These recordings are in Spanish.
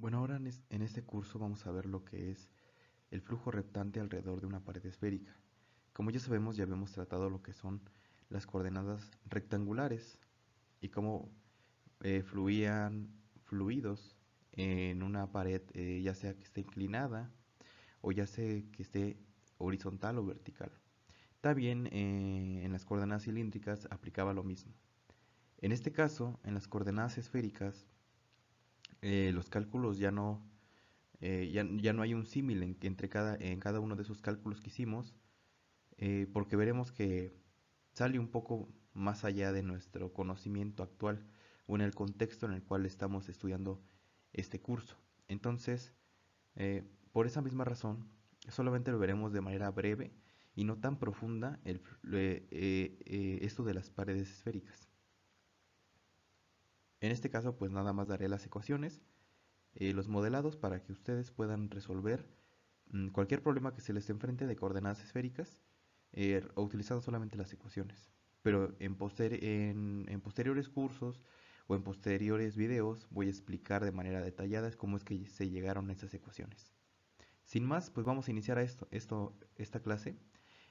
Bueno, ahora en este curso vamos a ver lo que es el flujo reptante alrededor de una pared esférica. Como ya sabemos, ya habíamos tratado lo que son las coordenadas rectangulares y cómo fluían fluidos en una pared, ya sea que esté inclinada o ya sea que esté horizontal o vertical. También en las coordenadas cilíndricas aplicaba lo mismo. En este caso, en las coordenadas esféricas, los cálculos ya no hay un símil en cada uno de esos cálculos que hicimos, porque veremos que sale un poco más allá de nuestro conocimiento actual o en el contexto en el cual estamos estudiando este curso. Entonces, por esa misma razón, solamente lo veremos de manera breve y no tan profunda esto de las paredes esféricas. En este caso, pues nada más daré las ecuaciones, los modelados para que ustedes puedan resolver cualquier problema que se les enfrente de coordenadas esféricas, utilizando solamente las ecuaciones. Pero en posteriores cursos o en posteriores videos voy a explicar de manera detallada cómo es que se llegaron a esas ecuaciones. Sin más, pues vamos a iniciar esta clase,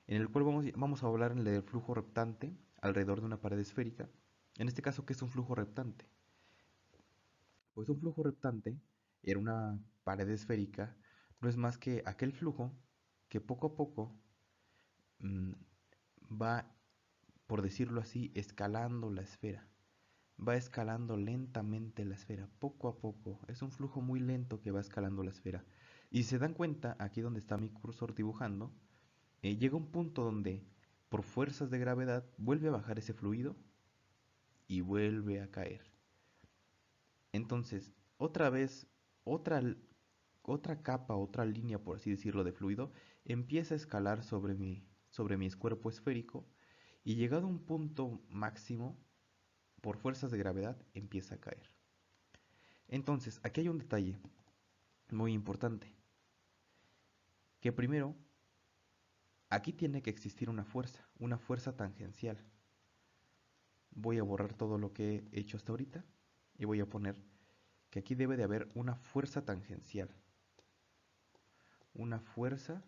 en el cual vamos a hablar del flujo reptante alrededor de una pared esférica. En este caso, ¿qué es un flujo reptante? Pues un flujo reptante en una pared esférica no es más que aquel flujo que poco a poco mm, va, por decirlo así, escalando la esfera. Va escalando lentamente la esfera, poco a poco. Es un flujo muy lento que va escalando la esfera. Y si se dan cuenta, aquí donde está mi cursor dibujando, llega un punto donde, por fuerzas de gravedad, vuelve a bajar ese fluido y vuelve a caer. Entonces, otra vez, otra, otra capa, otra línea, por así decirlo, de fluido, empieza a escalar sobre mi cuerpo esférico y llegado a un punto máximo, por fuerzas de gravedad, empieza a caer. Entonces, aquí hay un detalle muy importante, que primero, aquí tiene que existir una fuerza tangencial. Voy a borrar todo lo que he hecho hasta ahorita y voy a poner que aquí debe de haber una fuerza tangencial. Una fuerza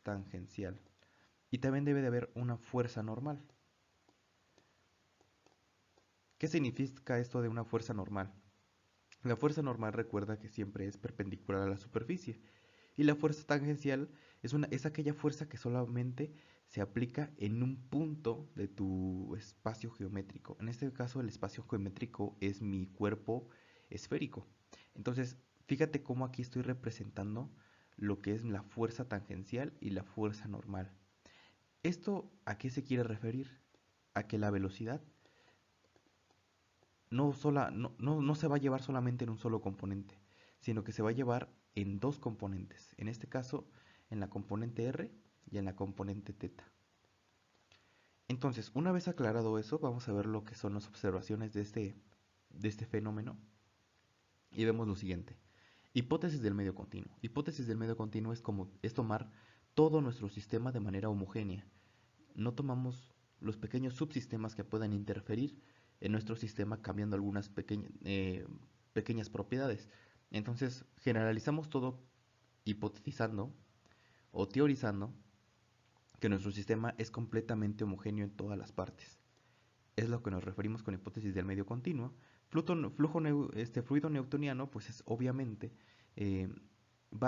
tangencial. Y también debe de haber una fuerza normal. ¿Qué significa esto de una fuerza normal? La fuerza normal recuerda que siempre es perpendicular a la superficie. Y la fuerza tangencial es aquella fuerza que solamente se aplica en un punto de tu espacio geométrico. En este caso el espacio geométrico es mi cuerpo esférico. Entonces, fíjate cómo aquí estoy representando lo que es la fuerza tangencial y la fuerza normal. ¿Esto a qué se quiere referir? A que la velocidad no se va a llevar solamente en un solo componente, sino que se va a llevar en dos componentes. En este caso, en la componente R y en la componente θ. Entonces, una vez aclarado eso, vamos a ver lo que son las observaciones de este fenómeno. Y vemos lo siguiente. Hipótesis del medio continuo. Hipótesis del medio continuo es tomar todo nuestro sistema de manera homogénea. No tomamos los pequeños subsistemas que puedan interferir en nuestro sistema cambiando algunas pequeñas propiedades. Entonces generalizamos todo hipotetizando o teorizando que nuestro sistema es completamente homogéneo en todas las partes. Es lo que nos referimos con hipótesis del medio continuo. Fluido newtoniano, pues es obviamente eh,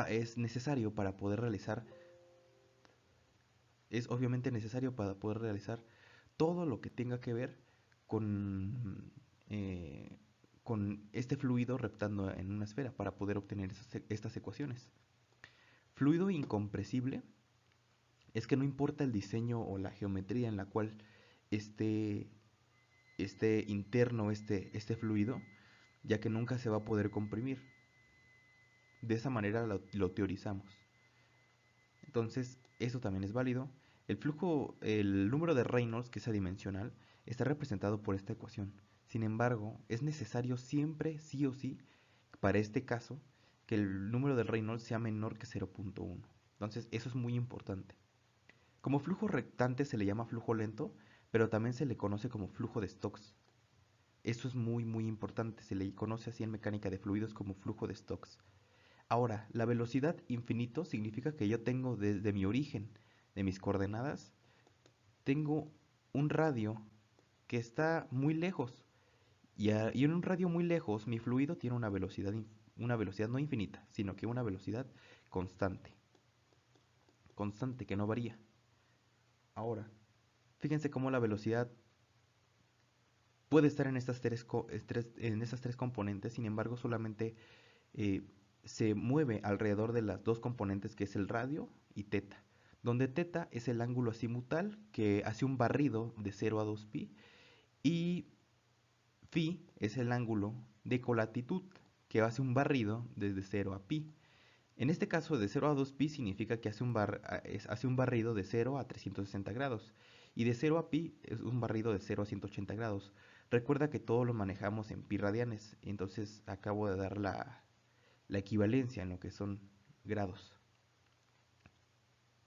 es necesario para poder realizar, es obviamente necesario para poder realizar todo lo que tenga que ver con, eh, con este fluido reptando en una esfera para poder obtener estas ecuaciones. Fluido incompresible es que no importa el diseño o la geometría en la cual esté, esté interno este fluido, ya que nunca se va a poder comprimir. De esa manera lo teorizamos. Entonces, eso también es válido. El número de Reynolds, que es adimensional, está representado por esta ecuación. Sin embargo, es necesario siempre, sí o sí, para este caso, que el número de Reynolds sea menor que 0.1. Entonces, eso es muy importante. Como flujo rectante se le llama flujo lento, pero también se le conoce como flujo de Stokes. Eso es muy muy importante, se le conoce así en mecánica de fluidos como flujo de Stokes. Ahora, la velocidad infinito significa que yo tengo desde mi origen, de mis coordenadas, tengo un radio que está muy lejos. Y en un radio muy lejos, mi fluido tiene una velocidad no infinita, sino que una velocidad constante. Constante, que no varía. Ahora, fíjense cómo la velocidad puede estar en en estas tres componentes, sin embargo, solamente eh, se mueve alrededor de las dos componentes que es el radio y teta, donde teta es el ángulo azimutal que hace un barrido de 0 a 2pi y phi es el ángulo de colatitud que hace un barrido desde 0 a pi. En este caso, de 0 a 2pi significa que hace un barrido de 0 a 360 grados. Y de 0 a pi es un barrido de 0 a 180 grados. Recuerda que todo lo manejamos en pi radianes. Entonces acabo de dar la equivalencia en lo que son grados.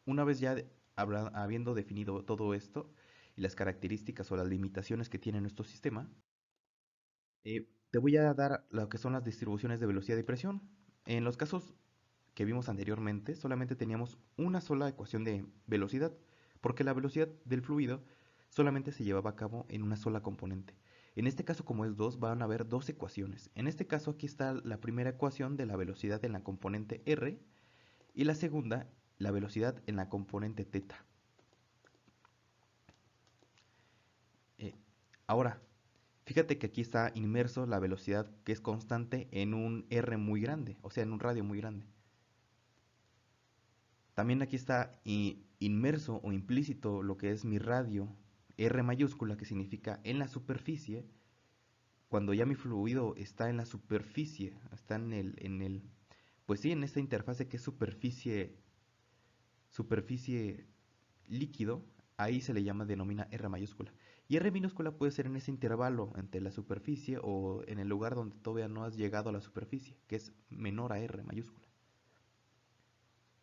Una vez ya habiendo definido todo esto y las características o las limitaciones que tiene nuestro sistema, te voy a dar lo que son las distribuciones de velocidad y presión. En los casos que vimos anteriormente, solamente teníamos una sola ecuación de velocidad, porque la velocidad del fluido solamente se llevaba a cabo en una sola componente. En este caso, como es 2, van a haber dos ecuaciones. En este caso, aquí está la primera ecuación de la velocidad en la componente r y la segunda, la velocidad en la componente teta. Eh, Ahora, fíjate que aquí está inmerso la velocidad que es constante en un r muy grande, o sea, en un radio muy grande. También aquí está inmerso o implícito lo que es mi radio R mayúscula, que significa en la superficie. Cuando ya mi fluido está en la superficie, está pues sí, en esta interfase que es superficie líquido, ahí se le denomina R mayúscula. Y R minúscula puede ser en ese intervalo entre la superficie o en el lugar donde todavía no has llegado a la superficie, que es menor a R mayúscula.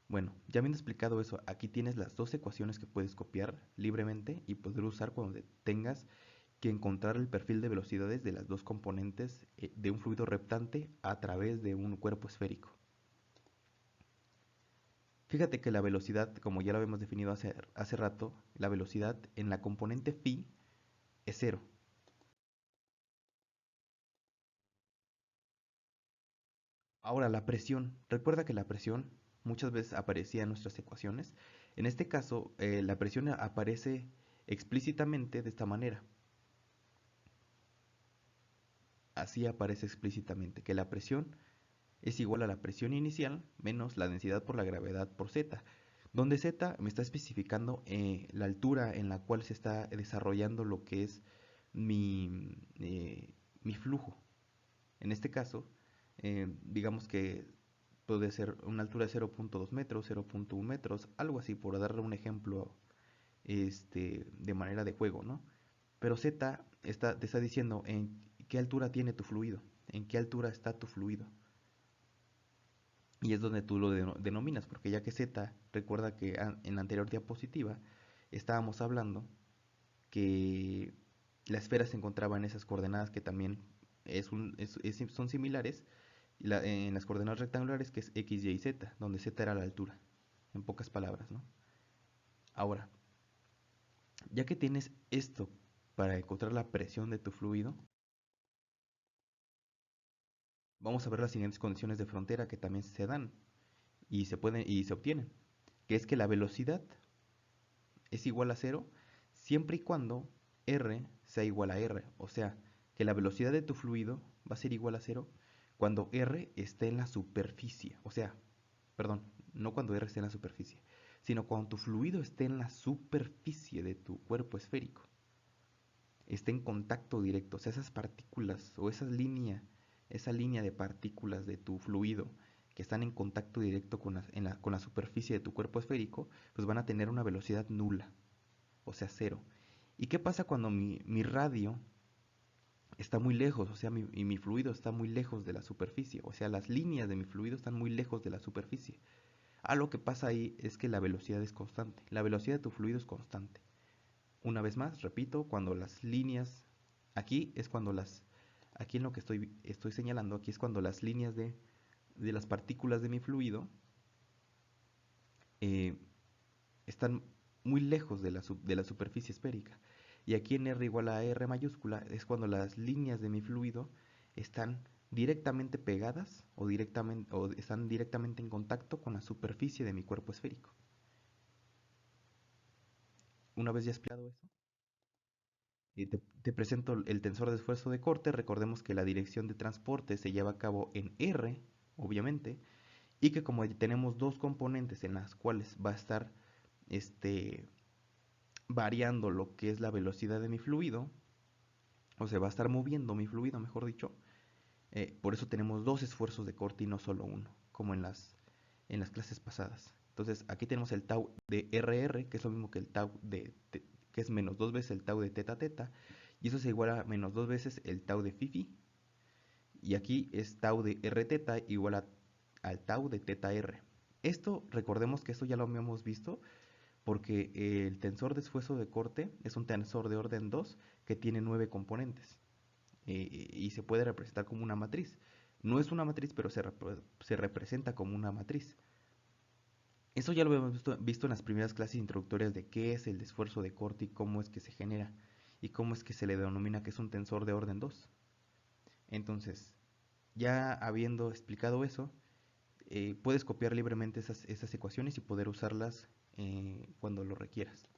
Bueno, ya habiendo explicado eso, aquí tienes las dos ecuaciones que puedes copiar libremente y poder usar cuando tengas que encontrar el perfil de velocidades de las dos componentes de un fluido reptante a través de un cuerpo esférico. Fíjate que la velocidad, como ya lo habíamos definido hace rato, la velocidad en la componente phi es cero. Ahora, la presión. Recuerda que la presión muchas veces aparecía en nuestras ecuaciones. En este caso, la presión aparece explícitamente de esta manera. Así aparece explícitamente que la presión es igual a la presión inicial menos la densidad por la gravedad por z, donde z me está especificando la altura en la cual se está desarrollando lo que es mi flujo. En este caso, digamos que puede ser una altura de 0.2 metros, 0.1 metros, algo así, por darle un ejemplo de manera de juego, ¿no? Pero Z te está diciendo en qué altura tiene tu fluido, en qué altura está tu fluido. Y es donde tú lo denominas, porque ya que Z, recuerda que en la anterior diapositiva estábamos hablando que la esfera se encontraba en esas coordenadas que también son similares en las coordenadas rectangulares, que es X, Y y Z, donde Z era la altura, en pocas palabras, ¿no? Ahora, ya que tienes esto para encontrar la presión de tu fluido, vamos a ver las siguientes condiciones de frontera que también se dan y se obtienen, que es que la velocidad es igual a cero siempre y cuando r sea igual a r, o sea, que la velocidad de tu fluido va a ser igual a cero cuando r esté en la superficie, o sea, perdón, no cuando r esté en la superficie, sino cuando tu fluido esté en la superficie de tu cuerpo esférico, esté en contacto directo, o sea, esas partículas o esa línea de partículas de tu fluido que están en contacto directo con la superficie de tu cuerpo esférico, pues van a tener una velocidad nula, o sea, cero. ¿Y qué pasa cuando mi radio está muy lejos, o sea, mi fluido está muy lejos de la superficie, o sea, las líneas de mi fluido están muy lejos de la superficie? Lo que pasa ahí es que la velocidad es constante, la velocidad de tu fluido es constante. Una vez más, repito, cuando las líneas, aquí es cuando Aquí en lo que estoy señalando, aquí es cuando las líneas de las partículas de mi fluido eh, están muy lejos de la superficie esférica. Y aquí en R igual a R mayúscula es cuando las líneas de mi fluido están directamente pegadas o están directamente en contacto con la superficie de mi cuerpo esférico. Una vez ya explicado eso, te presento el tensor de esfuerzo de corte. Recordemos que la dirección de transporte se lleva a cabo en R, obviamente, y que como tenemos dos componentes en las cuales va a estar variando lo que es la velocidad de mi fluido, o se va a estar moviendo mi fluido, mejor dicho, por eso tenemos dos esfuerzos de corte y no solo uno, como en las clases pasadas. Entonces aquí tenemos el tau de RR, que es lo mismo que el tau que es menos dos veces el tau de teta teta, y eso se iguala a menos dos veces el tau de phi phi, y aquí es tau de r teta igual al tau de teta r. Esto, recordemos que esto ya lo habíamos visto, porque el tensor de esfuerzo de corte es un tensor de orden 2 que tiene 9 componentes y se puede representar como una matriz. No es una matriz, pero se representa como una matriz. Eso ya lo hemos visto en las primeras clases introductorias de qué es el esfuerzo de corte y cómo es que se genera y cómo es que se le denomina que es un tensor de orden 2. Entonces, ya habiendo explicado eso, puedes copiar libremente esas ecuaciones y poder usarlas cuando lo requieras.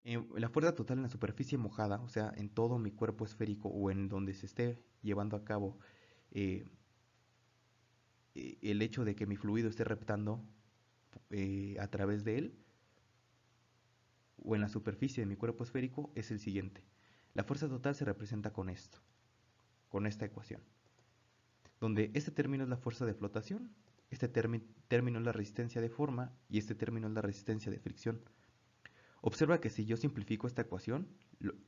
La fuerza total en la superficie mojada, o sea, en todo mi cuerpo esférico o en donde se esté llevando a cabo eh, el hecho de que mi fluido esté reptando a través de él o en la superficie de mi cuerpo esférico, es el siguiente. La fuerza total se representa con esto, con esta ecuación, donde este término es la fuerza de flotación, este término es la resistencia de forma y este término es la resistencia de fricción. Observa que si yo simplifico esta ecuación,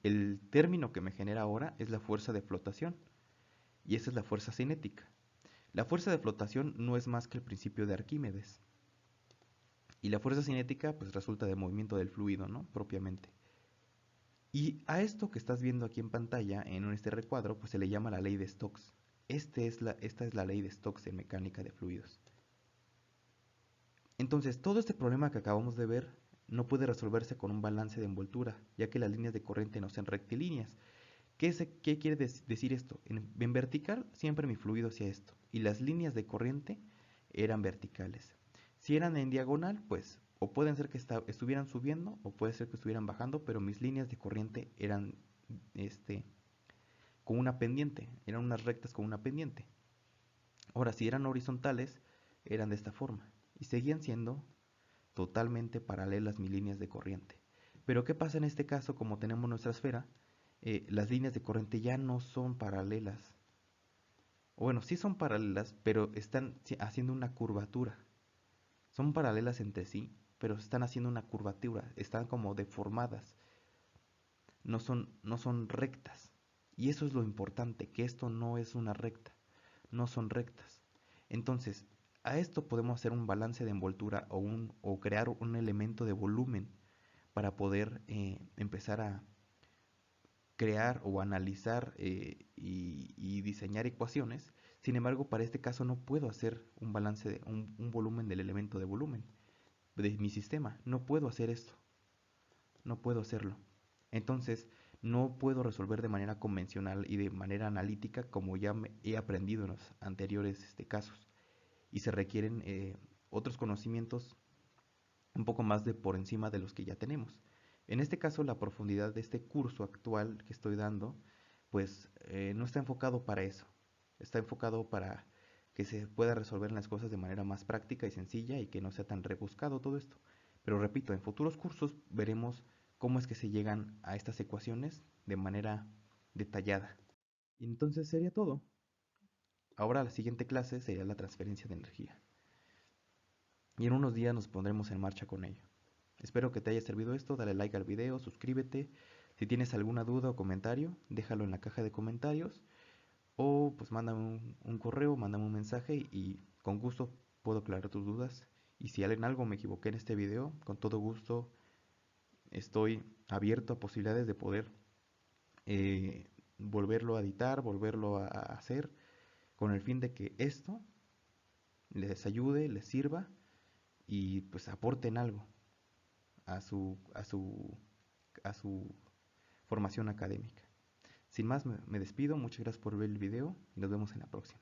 el término que me genera ahora es la fuerza de flotación, y esa es la fuerza cinética. La fuerza de flotación no es más que el principio de Arquímedes. Y la fuerza cinética pues resulta del movimiento del fluido, ¿no? Propiamente. Y a esto que estás viendo aquí en pantalla, en este recuadro, pues se le llama la ley de Stokes. Esta es la ley de Stokes en mecánica de fluidos. Entonces, todo este problema que acabamos de ver no puede resolverse con un balance de envoltura, ya que las líneas de corriente no son rectilíneas. ¿Qué quiere decir esto? En vertical siempre mi fluido hacía esto, y las líneas de corriente eran verticales. Si eran en diagonal, pues o pueden ser que estuvieran subiendo o puede ser que estuvieran bajando, pero mis líneas de corriente eran con una pendiente, eran unas rectas con una pendiente. Ahora, si eran horizontales, eran de esta forma y seguían siendo totalmente paralelas mis líneas de corriente. Pero ¿qué pasa en este caso? Como tenemos nuestra esfera, las líneas de corriente ya no son paralelas. O bueno, sí son paralelas, pero están haciendo una curvatura. Son paralelas entre sí, pero están haciendo una curvatura, están como deformadas, no son rectas. Y eso es lo importante, que esto no es una recta, no son rectas. Entonces, a esto podemos hacer un balance de envoltura o crear un elemento de volumen para poder empezar a crear o analizar y diseñar ecuaciones. Sin embargo, para este caso no puedo hacer un balance, un volumen del elemento de volumen de mi sistema. No puedo hacer esto. No puedo hacerlo. Entonces, no puedo resolver de manera convencional y de manera analítica como ya he aprendido en los anteriores casos. Y se requieren otros conocimientos un poco más de por encima de los que ya tenemos. En este caso, la profundidad de este curso actual que estoy dando, pues no está enfocado para eso. Está enfocado para que se pueda resolver las cosas de manera más práctica y sencilla y que no sea tan rebuscado todo esto. Pero repito, en futuros cursos veremos cómo es que se llegan a estas ecuaciones de manera detallada. Y entonces sería todo. Ahora la siguiente clase sería la transferencia de energía. Y en unos días nos pondremos en marcha con ello. Espero que te haya servido esto, dale like al video, suscríbete. Si tienes alguna duda o comentario, déjalo en la caja de comentarios o pues mándame un correo, mándame un mensaje y con gusto puedo aclarar tus dudas. Y si en algo me equivoqué en este video, con todo gusto estoy abierto a posibilidades de poder volverlo a editar, volverlo a hacer, con el fin de que esto les ayude, les sirva y pues aporten algo a su formación académica. Sin más, me despido, muchas gracias por ver el video y nos vemos en la próxima.